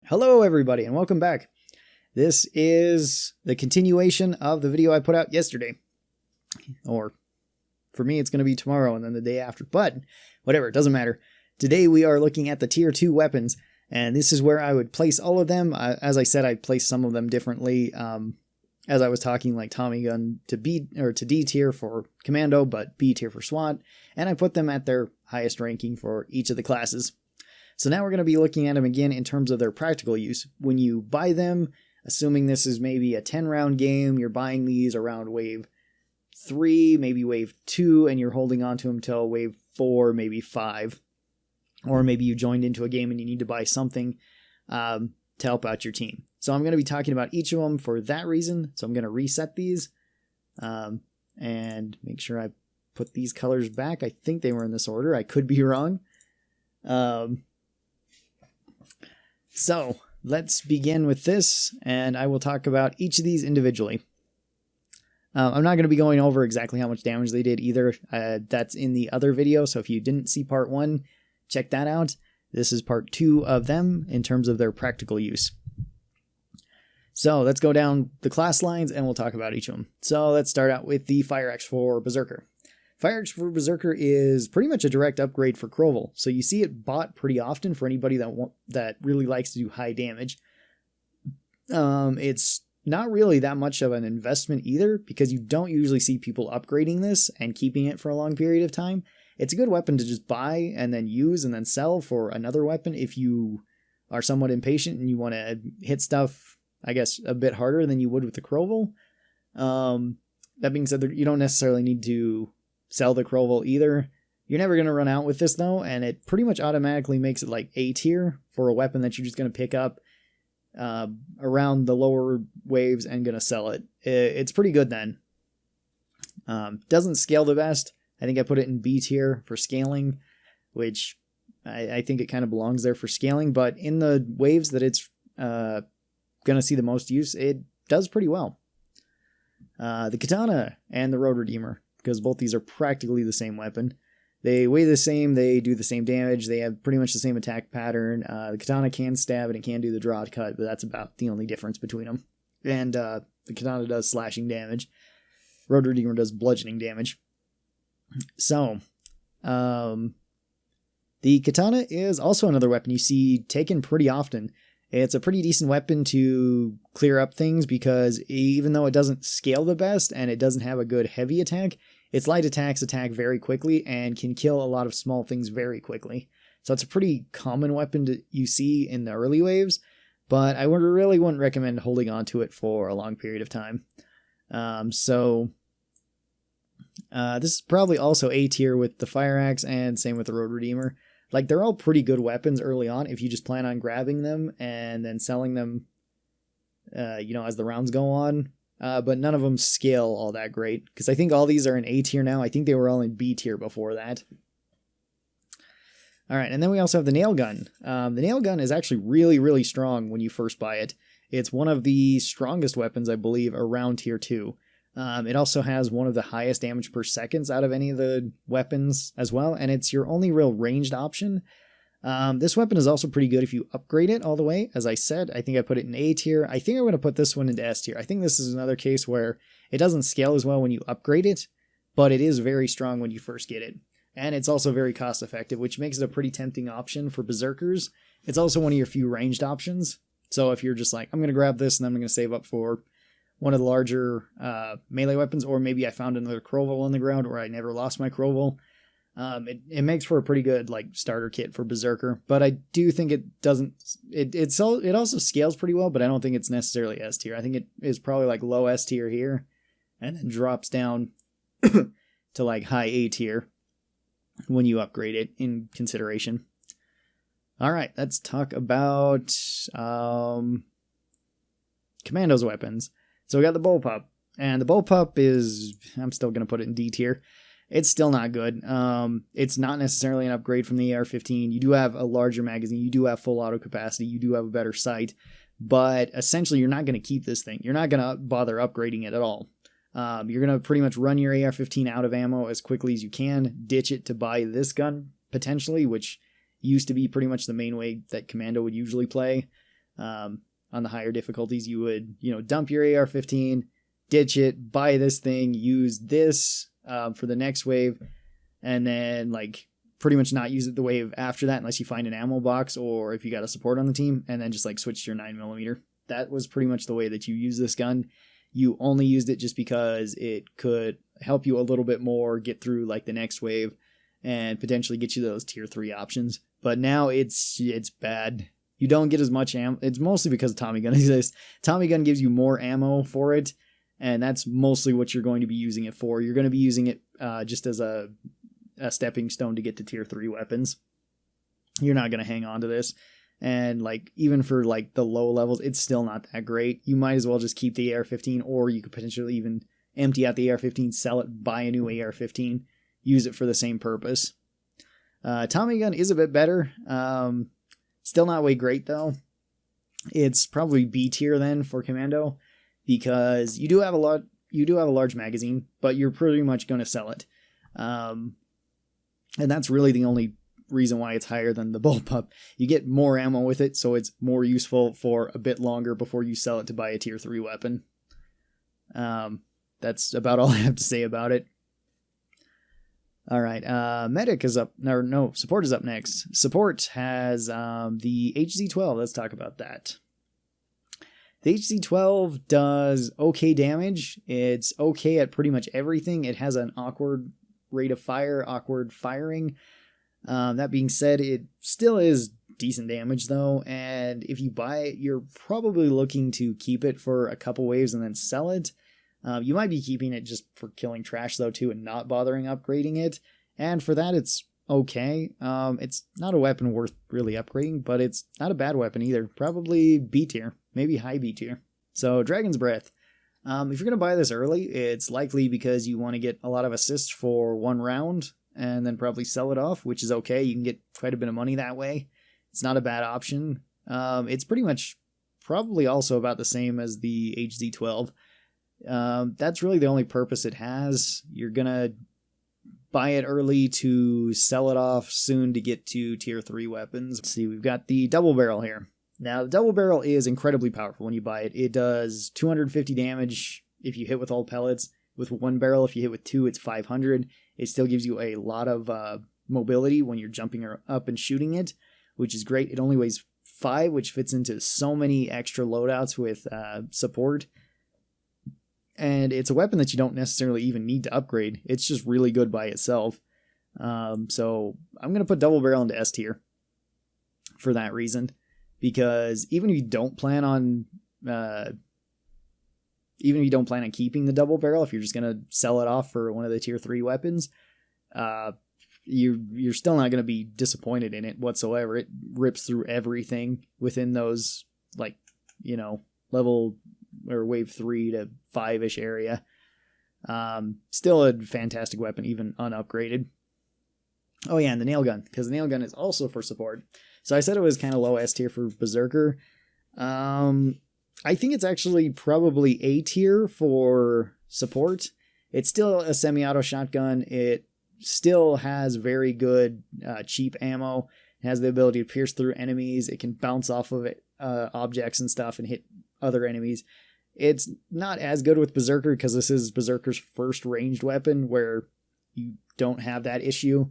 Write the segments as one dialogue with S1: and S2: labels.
S1: Hello everybody and welcome back. This is the continuation of the video I put out yesterday. Or for me it's going to be tomorrow and then the day after, but whatever, it doesn't matter. Today we are looking at the tier 2 weapons, and this is where I would place all of them. As I said, I placed some of them differently. As I was talking, like Tommy gun to B or to D tier for commando, but B tier for SWAT, and I put them at their highest ranking for each of the classes. So now we're going to be looking at them again in terms of their practical use. When you buy them, assuming this is maybe a 10-round game, you're buying these around wave 3, maybe wave 2, and you're holding on to them till wave 4, maybe 5. Or maybe you joined into a game and you need to buy something to help out your team. So I'm going to be talking about each of them for that reason. So I'm going to reset these and make sure I put these colors back. I think they were in this order. I could be wrong. So let's begin with this, and I will talk about each of these individually. I'm not going to be going over exactly how much damage they did either. That's in the other video, so if you didn't see part 1, check that out. This is part 2 of them in terms of their practical use. So let's go down the class lines and we'll talk about each of them. So let's start out with the Fire Axe for Berserker. Fire Axe for Berserker is pretty much a direct upgrade for Karl, so you see it bought pretty often for anybody that really likes to do high damage. It's not really that much of an investment either, because you don't usually see people upgrading this and keeping it for a long period of time. It's a good weapon to just buy and then use and then sell for another weapon if you are somewhat impatient and you want to hit stuff, I guess, a bit harder than you would with the Karl. That being said, you don't necessarily need to sell the Karl either. You're never going to run out with this though, and it pretty much automatically makes it like A tier for a weapon that you're just going to pick up around the lower waves and going to sell it. It's pretty good then. Doesn't scale the best. I think I put it in B tier for scaling, which I think it kind of belongs there for scaling, but in the waves that it's going to see the most use, it does pretty well. The Katana and the Road Redeemer, because both these are practically the same weapon. They weigh the same, they do the same damage, they have pretty much the same attack pattern. The Katana can stab and it can do the draw cut, but that's about the only difference between them. And the Katana does slashing damage. Road Redeemer does bludgeoning damage. So, the Katana is also another weapon you see taken pretty often. It's a pretty decent weapon to clear up things because even though it doesn't scale the best and it doesn't have a good heavy attack, its light attacks attack very quickly and can kill a lot of small things very quickly. So it's a pretty common weapon you see in the early waves, but I really wouldn't recommend holding on to it for a long period of time. This is probably also A tier with the Fire Axe and same with the Road Redeemer. Like, they're all pretty good weapons early on if you just plan on grabbing them and then selling them, as the rounds go on. But none of them scale all that great, because I think all these are in A tier now. I think they were all in B tier before that. All right, and then we also have the Nail Gun. The Nail Gun is actually really, really strong when you first buy it. It's one of the strongest weapons, I believe, around tier 2. It also has one of the highest damage per seconds out of any of the weapons as well, and it's your only real ranged option. This weapon is also pretty good if you upgrade it all the way. As I said, I think I put it in A tier. I think I'm going to put this one into S tier. I think this is another case where it doesn't scale as well when you upgrade it, but it is very strong when you first get it. And it's also very cost effective, which makes it a pretty tempting option for Berserkers. It's also one of your few ranged options. So if you're just like, I'm going to grab this and then I'm going to save up for one of the larger melee weapons, or maybe I found another Karl on the ground, or I never lost my Karl. It makes for a pretty good starter kit for Berserker, but I do think it doesn't. It also scales pretty well, but I don't think it's necessarily S tier. I think it is probably low S tier here, and then drops down to high A tier when you upgrade it in consideration. All right, let's talk about Commando's weapons. So we got the Bullpup, and the Bullpup is, I'm still going to put it in D tier. It's still not good. It's not necessarily an upgrade from the AR-15. You do have a larger magazine, you do have full auto capacity, you do have a better sight, but essentially you're not going to keep this thing. You're not going to bother upgrading it at all. You're going to pretty much run your AR-15 out of ammo as quickly as you can, ditch it to buy this gun, potentially, which used to be pretty much the main way that Commando would usually play. On the higher difficulties, you would, dump your AR-15, ditch it, buy this thing, use this for the next wave, and then like pretty much not use it the wave after that unless you find an ammo box or if you got a support on the team, and then just like switch to your 9mm. That was pretty much the way that you use this gun. You only used it just because it could help you a little bit more get through like the next wave and potentially get you those tier 3 options. But now it's bad. You don't get as much ammo. It's mostly because Tommy gun exists. Tommy gun gives you more ammo for it, and that's mostly what you're going to be using it for. You're going to be using it just as a stepping stone to get to tier 3 weapons. You're not going to hang on to this. And like even for like the low levels, it's still not that great. You might as well just keep the AR-15, or you could potentially even empty out the AR-15, sell it, buy a new AR-15, use it for the same purpose. Tommy gun is a bit better. Still not way great though. It's probably B tier then for commando, because you do have a large magazine, but you're pretty much going to sell it. And that's really the only reason why it's higher than the bullpup. You get more ammo with it, so it's more useful for a bit longer before you sell it to buy a tier 3 weapon. That's about all I have to say about it. All right, medic is up. No, support is up next. Support has the HZ-12. Let's talk about that. The HZ-12 does okay damage. It's okay at pretty much everything. It has an awkward rate of fire, awkward firing. That being said, it still is decent damage though, and if you buy it, you're probably looking to keep it for a couple waves and then sell it. You might be keeping it just for killing trash though too, and not bothering upgrading it, and for that it's okay. It's not a weapon worth really upgrading, but it's not a bad weapon either. Probably B tier, maybe high B tier. So Dragon's Breath. If you're going to buy this early, it's likely because you want to get a lot of assists for one round, and then probably sell it off, which is okay. You can get quite a bit of money that way. It's not a bad option. It's pretty much probably also about the same as the HZ-12. That's really the only purpose it has. You're going to buy it early to sell it off soon to get to tier 3 weapons. Let's see, we've got the double barrel here. Now, the double barrel is incredibly powerful when you buy it. It does 250 damage if you hit with all pellets. With one barrel, if you hit with 2, it's 500. It still gives you a lot of mobility when you're jumping up and shooting it, which is great. It only weighs 5, which fits into so many extra loadouts with support. And it's a weapon that you don't necessarily even need to upgrade. It's just really good by itself. So I'm going to put double barrel into S tier for that reason. Because even if you don't plan on keeping the double barrel, if you're just going to sell it off for one of the tier 3 weapons, you're still not going to be disappointed in it whatsoever. It rips through everything within those, level or wave 3 to 5-ish area. Still a fantastic weapon, even unupgraded. Oh yeah, and the nail gun, because the nail gun is also for support. So I said it was kind of low S tier for Berserker. I think it's actually probably A tier for support. It's still a semi-auto shotgun. It still has very good cheap ammo. It has the ability to pierce through enemies. It can bounce off of objects and stuff and hit other enemies. It's not as good with Berserker because this is Berserker's first ranged weapon where you don't have that issue.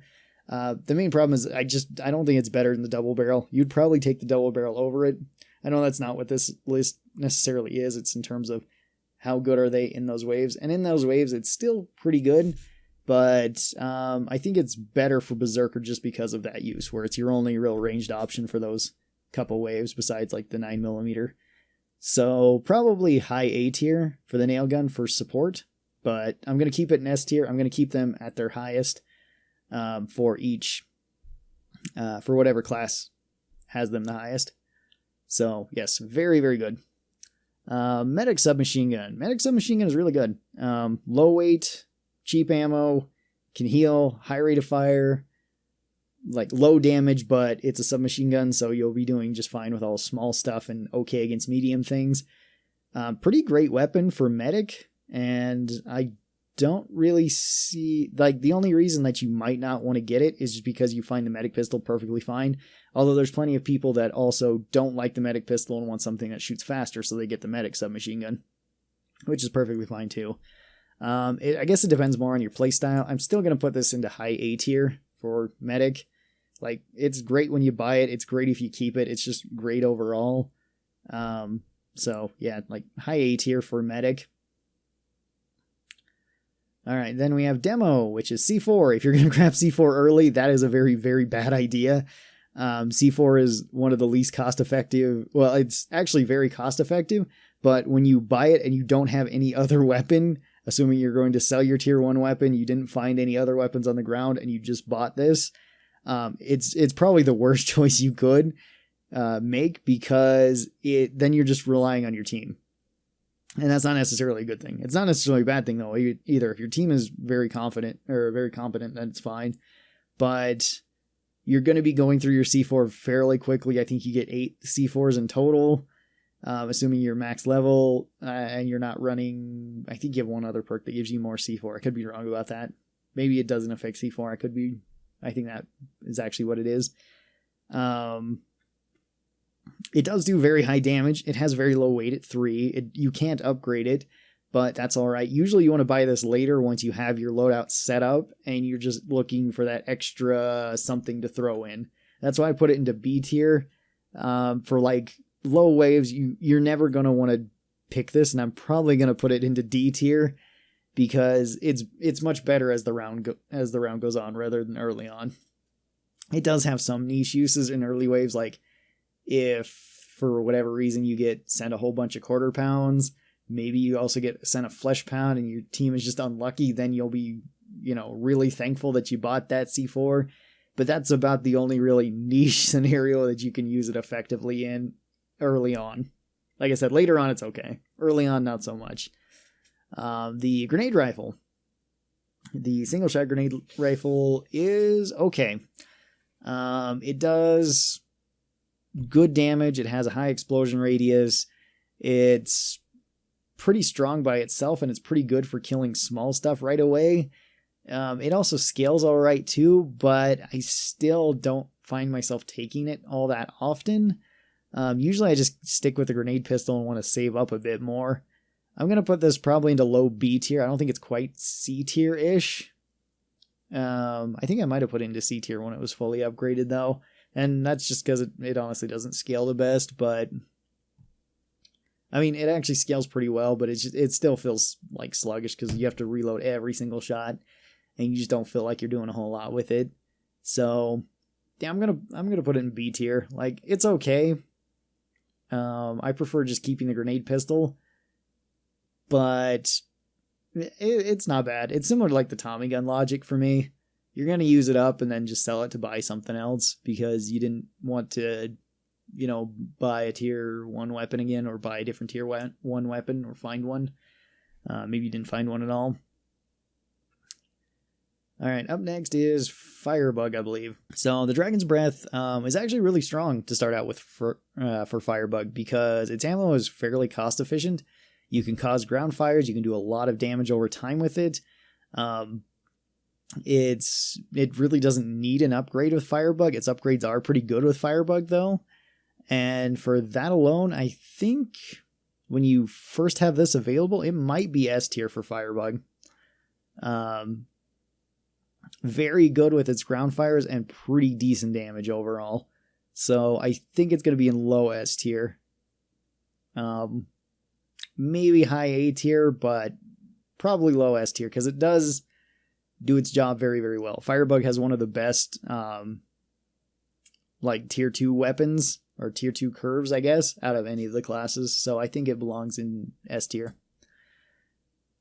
S1: The main problem is I don't think it's better than the double barrel. You'd probably take the double barrel over it. I know that's not what this list necessarily is. It's in terms of how good are they in those waves. And in those waves, it's still pretty good. But I think it's better for Berserker just because of that use, where it's your only real ranged option for those couple waves besides like the 9mm. So probably high A tier for the nail gun for support. But I'm going to keep it in S tier. I'm going to keep them at their highest for each, for whatever class has them the highest. So yes, very, very good. Medic submachine gun. Medic submachine gun is really good. Low weight, cheap ammo, can heal, high rate of fire, like low damage, but it's a submachine gun, so you'll be doing just fine with all small stuff and okay against medium things. Pretty great weapon for medic, and I don't really see, like, the only reason that you might not want to get it is just because you find the medic pistol perfectly fine. Although there's plenty of people that also don't like the medic pistol and want something that shoots faster, so they get the medic submachine gun, which is perfectly fine too. I guess it depends more on your playstyle. I'm still going to put this into high A tier for medic. Like, it's great when you buy it. It's great if you keep it. It's just great overall. So yeah, like high A tier for medic. All right, then we have demo, which is C4. If you're going to grab C4 early, that is a very, very bad idea. C4 is one of the least cost-effective. Well, it's actually very cost-effective, but when you buy it and you don't have any other weapon, assuming you're going to sell your tier 1 weapon, you didn't find any other weapons on the ground, and you just bought this, it's probably the worst choice you could make, because then you're just relying on your team. And that's not necessarily a good thing. It's not necessarily a bad thing, though, either. If your team is very confident or very competent, then it's fine. But you're going to be going through your C4 fairly quickly. I think you get 8 C4s in total, assuming you're max level, and you're not running... I think you have one other perk that gives you more C4. I could be wrong about that. Maybe it doesn't affect C4. I think that is actually what it is. It does do very high damage. It has very low weight at 3. You can't upgrade it, but that's all right. Usually you want to buy this later once you have your loadout set up and you're just looking for that extra something to throw in. That's why I put it into B tier. For like low waves, you're never going to want to pick this, and I'm probably going to put it into D tier because it's much better as the round goes on rather than early on. It does have some niche uses in early waves, like if for whatever reason you get sent a whole bunch of quarter pounds, maybe you also get sent a flesh pound and your team is just unlucky, then you'll be, really thankful that you bought that C4. But that's about the only really niche scenario that you can use it effectively in early on. Like I said, later on it's okay. Early on, not so much. The grenade rifle. The single shot grenade rifle is okay. It does good damage. It has a high explosion radius. It's pretty strong by itself, and it's pretty good for killing small stuff right away. It also scales all right too, but I still don't find myself taking it all that often. Usually I just stick with the grenade pistol and want to save up a bit more. I'm going to put this probably into low B tier. I don't think it's quite C tier-ish. I think I might have put it into C tier when it was fully upgraded though. And that's just because it honestly doesn't scale the best, but I mean, it actually scales pretty well, but it still feels like sluggish because you have to reload every single shot, and you just don't feel like you're doing a whole lot with it. So, yeah, I'm gonna put it in B tier. Like, it's okay. I prefer just keeping the grenade pistol, but it's not bad. It's similar to like the Tommy gun logic for me. You're going to use it up and then just sell it to buy something else because you didn't want to, buy a tier 1 weapon again, or buy a different tier 1 weapon, or find one. Maybe you didn't find one at all. All right, up next is Firebug, I believe. So the Dragon's Breath is actually really strong to start out with for Firebug because its ammo is fairly cost efficient. You can cause ground fires. You can do a lot of damage over time with it. It really doesn't need an upgrade with Firebug. Its upgrades are pretty good with Firebug though. And for that alone, I think when you first have this available, it might be S tier for Firebug. Very good with its ground fires and pretty decent damage overall. So I think it's going to be in low S tier. Maybe high A tier, but probably low S tier because it does do its job very, very well. Firebug has one of the best tier 2 weapons, or tier 2 curves, I guess, out of any of the classes. So I think it belongs in S tier.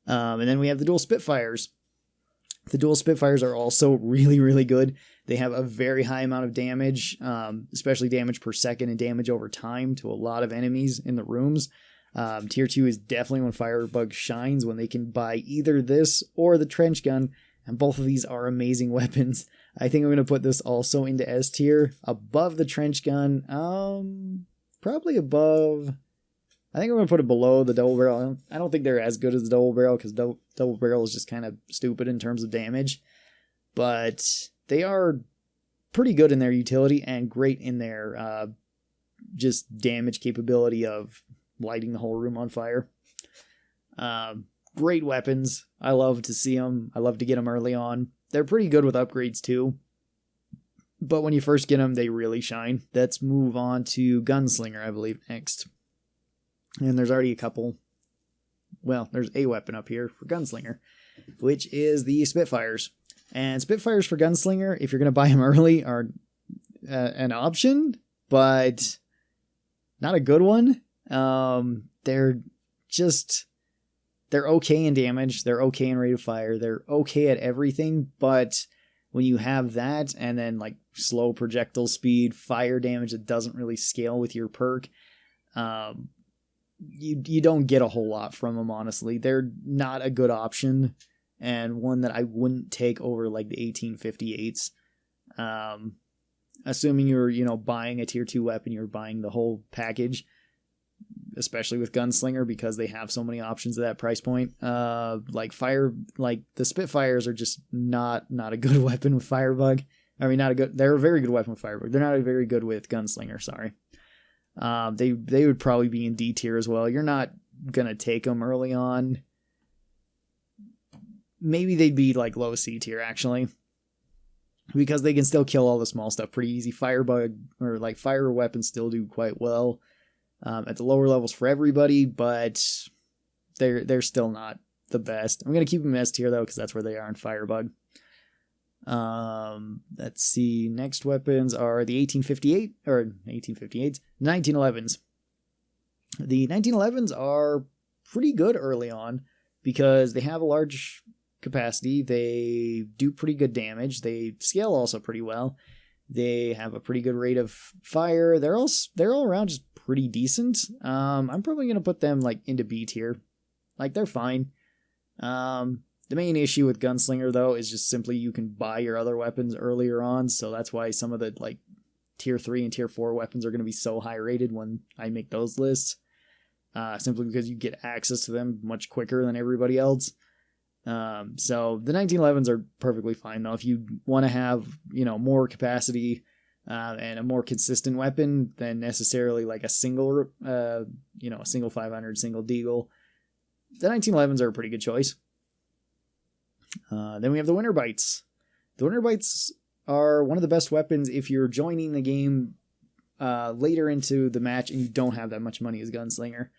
S1: And then we have the dual Spitfires. The dual Spitfires are also really, really good. They have a very high amount of damage, especially damage per second and damage over time to a lot of enemies in the rooms. Tier 2 is definitely when Firebug shines, when they can buy either this or the trench gun, and both of these are amazing weapons. I think I'm going to put this also into S tier, above the trench gun, probably above... I think I'm going to put it below the double barrel. I don't think they're as good as the double barrel because double barrel is just kind of stupid in terms of damage. But they are pretty good in their utility and great in their just damage capability of lighting the whole room on fire. Great weapons. I love to see them. I love to get them early on. They're pretty good with upgrades too. But when you first get them, they really shine. Let's move on to Gunslinger, I believe, next. And there's already a couple. Well, there's a weapon up here for Gunslinger, which is the Spitfires. And Spitfires for Gunslinger, if you're going to buy them early, are an option, but not a good one. They're okay in damage. They're okay in rate of fire. They're okay at everything, but when you have that and then like slow projectile speed, fire damage that doesn't really scale with your perk, you don't get a whole lot from them, honestly. They're not a good option, and one that I wouldn't take over like the 1858s. Assuming you're, buying a tier 2 weapon, you're buying the whole package, especially with Gunslinger because they have so many options at that price point. Like the Spitfires are just not a good weapon with Firebug. I mean, they're a very good weapon with Firebug. They're not very good with Gunslinger, sorry. They would probably be in D tier as well. You're not gonna take them early on. Maybe they'd be like low C tier actually, because they can still kill all the small stuff pretty easy. Firebug or like fire weapons still do quite well at the lower levels for everybody, but they're still not the best. I'm gonna keep them S tier though because that's where they are in Firebug. Let's see. Next weapons are the 1911s. The 1911s are pretty good early on because they have a large capacity. They do pretty good damage. They scale also pretty well. They have a pretty good rate of fire. They're all around just pretty decent. I'm probably gonna put them like into B tier. Like they're fine. The main issue with Gunslinger, though, is just simply you can buy your other weapons earlier on, so that's why some of the like tier 3 and tier 4 weapons are going to be so high rated when I make those lists, simply because you get access to them much quicker than everybody else. So the 1911s are perfectly fine, though. If you want to have, more capacity and a more consistent weapon than necessarily like a single, a single 500, single deagle, the 1911s are a pretty good choice. Then we have the Winter Bites. The Winter Bites are one of the best weapons if you're joining the game later into the match and you don't have that much money as Gunslinger.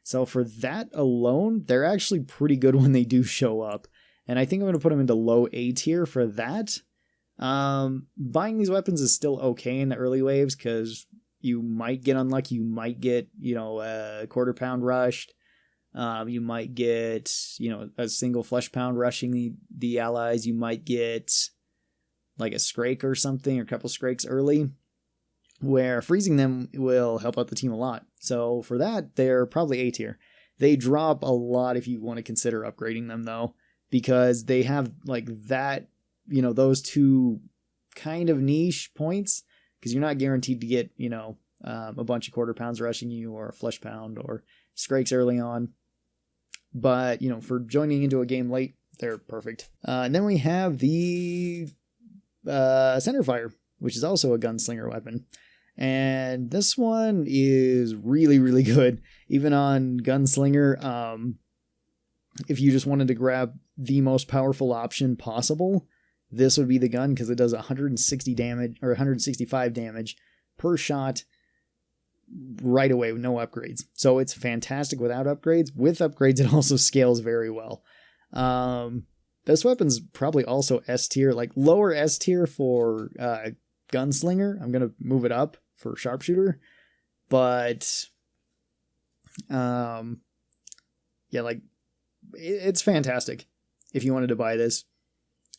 S1: So for that alone, they're actually pretty good when they do show up. And I think I'm going to put them into low A tier for that. Buying these weapons is still okay in the early waves because you might get unlucky. You might get, a quarter pound rushed. You might get, a single flesh pound rushing the allies. You might get like a Scrake or something, or a couple Scrakes early, where freezing them will help out the team a lot. So for that, they're probably A tier. They drop a lot if you want to consider upgrading them, though, because they have like that, those two kind of niche points, because you're not guaranteed to get, a bunch of quarter pounds rushing you or a flesh pound or Scrakes early on. But, for joining into a game late, they're perfect. And then we have the Centerfire, which is also a Gunslinger weapon. And this one is really, really good. Even on Gunslinger, if you just wanted to grab the most powerful option possible, this would be the gun because it does 160 damage or 165 damage per shot right away with no upgrades. So it's fantastic without upgrades. With upgrades, it also scales very well. This weapon's probably also S tier, like lower S tier for Gunslinger. I'm going to move it up for Sharpshooter. But it's fantastic if you wanted to buy this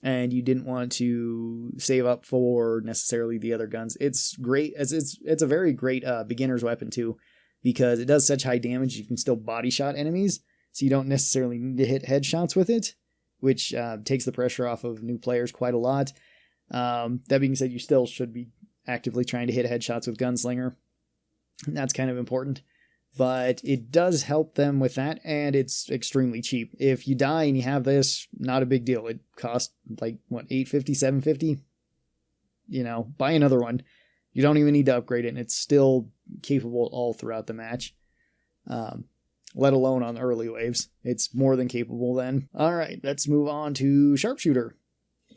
S1: and you didn't want to save up for necessarily the other guns. It's great. It's a very great beginner's weapon too, because it does such high damage. You can still body shot enemies, so you don't necessarily need to hit headshots with it, which takes the pressure off of new players quite a lot. That being said, you still should be actively trying to hit headshots with Gunslinger. And that's kind of important. but it does help them with that, and it's extremely cheap. If you die and you have this, not a big deal. It costs like, what, $850, $750? You know, buy another one. You don't even need to upgrade it, and it's still capable all throughout the match. Let alone on early waves. It's more than capable then. Alright, let's move on to Sharpshooter.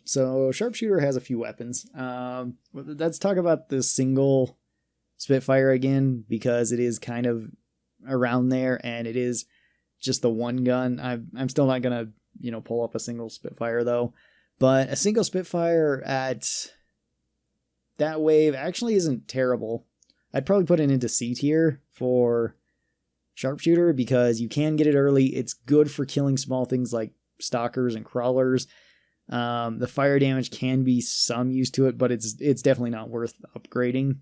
S1: So, Sharpshooter has a few weapons. Let's talk about the single Spitfire again, because it is kind of around there, and it is just the one gun. I'm still not gonna, pull up a single Spitfire though, but a single Spitfire at that wave actually isn't terrible. I'd probably put it into C tier for Sharpshooter because you can get it early. It's good for killing small things like stalkers and crawlers. The fire damage can be some use to it, but it's definitely not worth upgrading.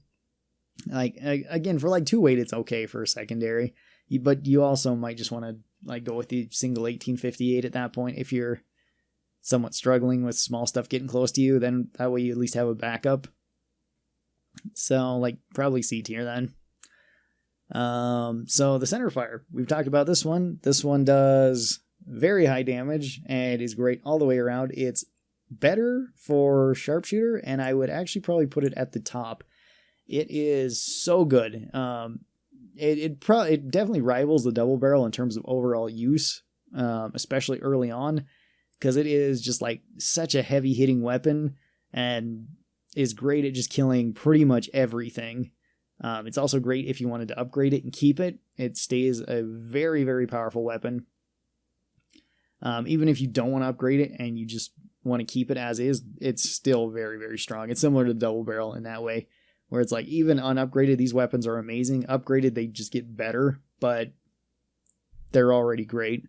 S1: Like, again, for like 2 weight, it's okay for a secondary, but you also might just want to like go with the single 1858 at that point if you're somewhat struggling with small stuff getting close to you. Then that way you at least have a backup. So like probably C tier then. So the centerfire, we've talked about this one. This one does very high damage and is great all the way around. It's better for Sharpshooter, and I would actually probably put it at the top. It is so good. It definitely rivals the double barrel in terms of overall use, especially early on, because it is just like such a heavy hitting weapon and is great at just killing pretty much everything. It's also great if you wanted to upgrade it and keep it. It stays a very, very powerful weapon. Even if you don't want to upgrade it and you just want to keep it as is, it's still very, very strong. It's similar to the double barrel in that way, where it's like even unupgraded, these weapons are amazing. Upgraded, they just get better, but they're already great.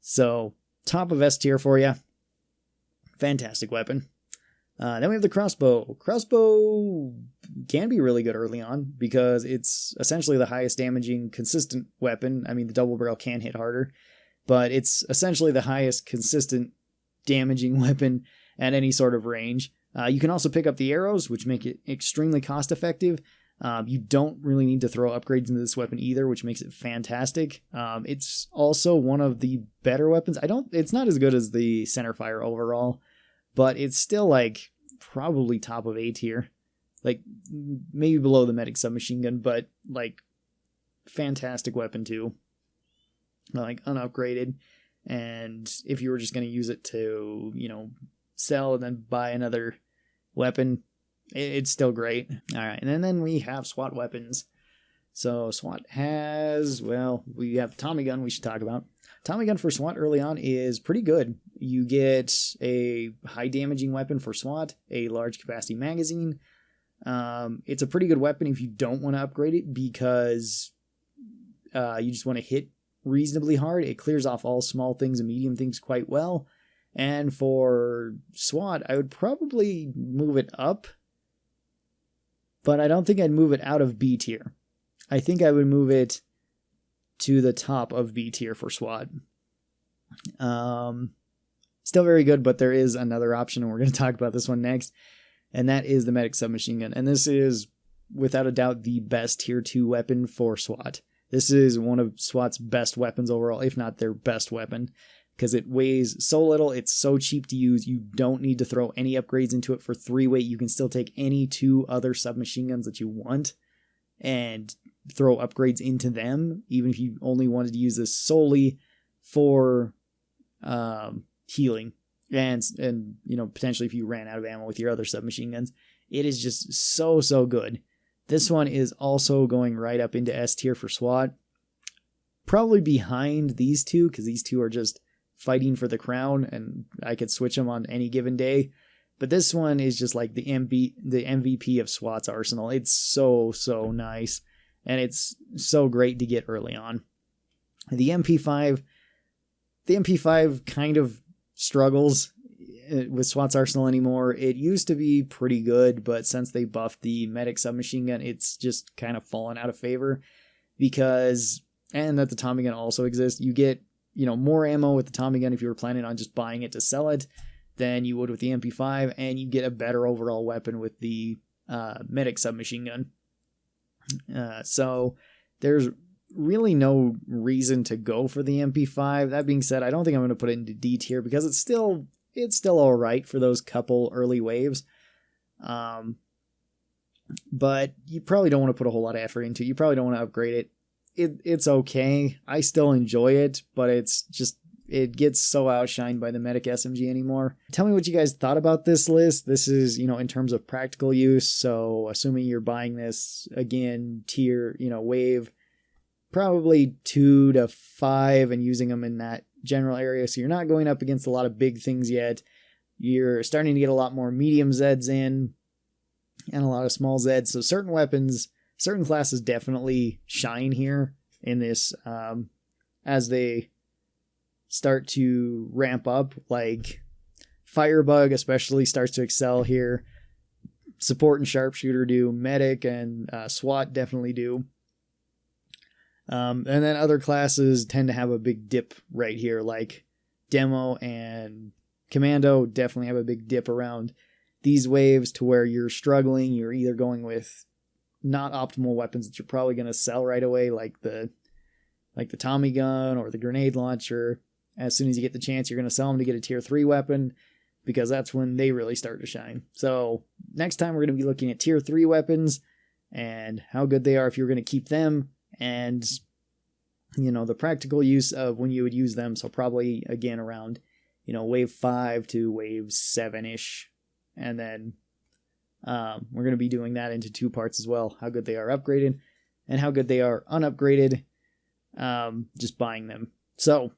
S1: So top of S tier for you. Fantastic weapon. Then we have the crossbow. Crossbow can be really good early on because it's essentially the highest damaging consistent weapon. I mean, the double barrel can hit harder, but it's essentially the highest consistent damaging weapon at any sort of range. You can also pick up the arrows, which make it extremely cost effective. You don't really need to throw upgrades into this weapon either, which makes it fantastic. It's also one of the better weapons. It's not as good as the centerfire overall, but it's still like probably top of A tier. Like maybe below the medic submachine gun, but like fantastic weapon too. Like unupgraded. And if you were just going to use it to, sell and then buy another weapon, it's still great. All right. And then we have SWAT weapons. So SWAT has, we have Tommy gun we should talk about. Tommy gun for SWAT early on is pretty good. You get a high damaging weapon for SWAT, a large capacity magazine. It's a pretty good weapon if you don't want to upgrade it because you just want to hit reasonably hard. It clears off all small things and medium things quite well. And for SWAT, I would probably move it up, but I don't think I'd move it out of B tier. I think I would move it to the top of B tier for SWAT. Still very good, but there is another option, and we're going to talk about this one next, and that is the medic submachine gun. And this is, without a doubt, the best tier 2 weapon for SWAT. This is one of SWAT's best weapons overall, if not their best weapon, because it weighs so little, it's so cheap to use, you don't need to throw any upgrades into it for 3 weight. You can still take any 2 other submachine guns that you want and throw upgrades into them, even if you only wanted to use this solely for healing and potentially if you ran out of ammo with your other submachine guns. It is just so good. This one is also going right up into S tier for SWAT, probably behind these two because these two are just fighting for the crown and I could switch them on any given day. But this one is just like the MVP of SWAT's arsenal. It's so nice. And it's so great to get early on. The MP5 kind of struggles with SWAT's arsenal anymore. It used to be pretty good, but since they buffed the medic submachine gun, it's just kind of fallen out of favor and that the Tommy gun also exists. You get, more ammo with the Tommy gun if you were planning on just buying it to sell it than you would with the MP5, and you get a better overall weapon with the medic submachine gun. So there's really no reason to go for the MP5. That being said, I don't think I'm going to put it into D tier because it's still all right for those couple early waves. But you probably don't want to put a whole lot of effort into it. You probably don't want to upgrade it. It's okay. I still enjoy it, but it gets so outshined by the Medic SMG anymore. Tell me what you guys thought about this list. This is, in terms of practical use. So assuming you're buying this again, tier, wave, probably 2 to 5 and using them in that general area. So you're not going up against a lot of big things yet. You're starting to get a lot more medium Zeds in and a lot of small Zeds. So certain weapons, certain classes definitely shine here in this as they start to ramp up. Like Firebug especially starts to excel here. Support and Sharpshooter do. Medic and SWAT definitely do. And then other classes tend to have a big dip right here, like Demo and Commando definitely have a big dip around these waves to where you're struggling. You're either going with not optimal weapons that you're probably going to sell right away, like the Tommy gun or the grenade launcher. As soon as you get the chance, you're going to sell them to get a tier 3 weapon because that's when they really start to shine. So next time we're going to be looking at tier 3 weapons and how good they are if you're going to keep them, and the practical use of when you would use them. So probably again around wave 5 to wave 7ish, and then we're going to be doing that into 2 parts as well: how good they are upgraded and how good they are unupgraded, just buying them. So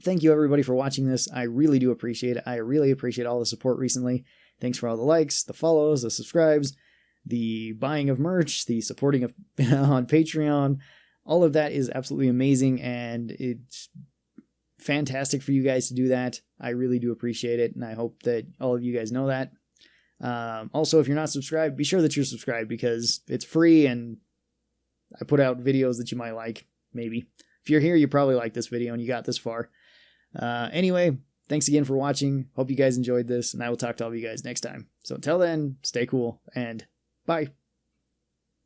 S1: thank you everybody for watching this. I really do appreciate it. I really appreciate all the support recently. Thanks for all the likes, the follows, the subscribes, the buying of merch, the supporting of on Patreon. All of that is absolutely amazing, and it's fantastic for you guys to do that. I really do appreciate it, and I hope that all of you guys know that. Also, if you're not subscribed, be sure that you're subscribed because it's free, and I put out videos that you might like, maybe. If you're here, you probably like this video, and you got this far. Anyway, thanks again for watching. Hope you guys enjoyed this, and I will talk to all of you guys next time. So until then, stay cool, and bye.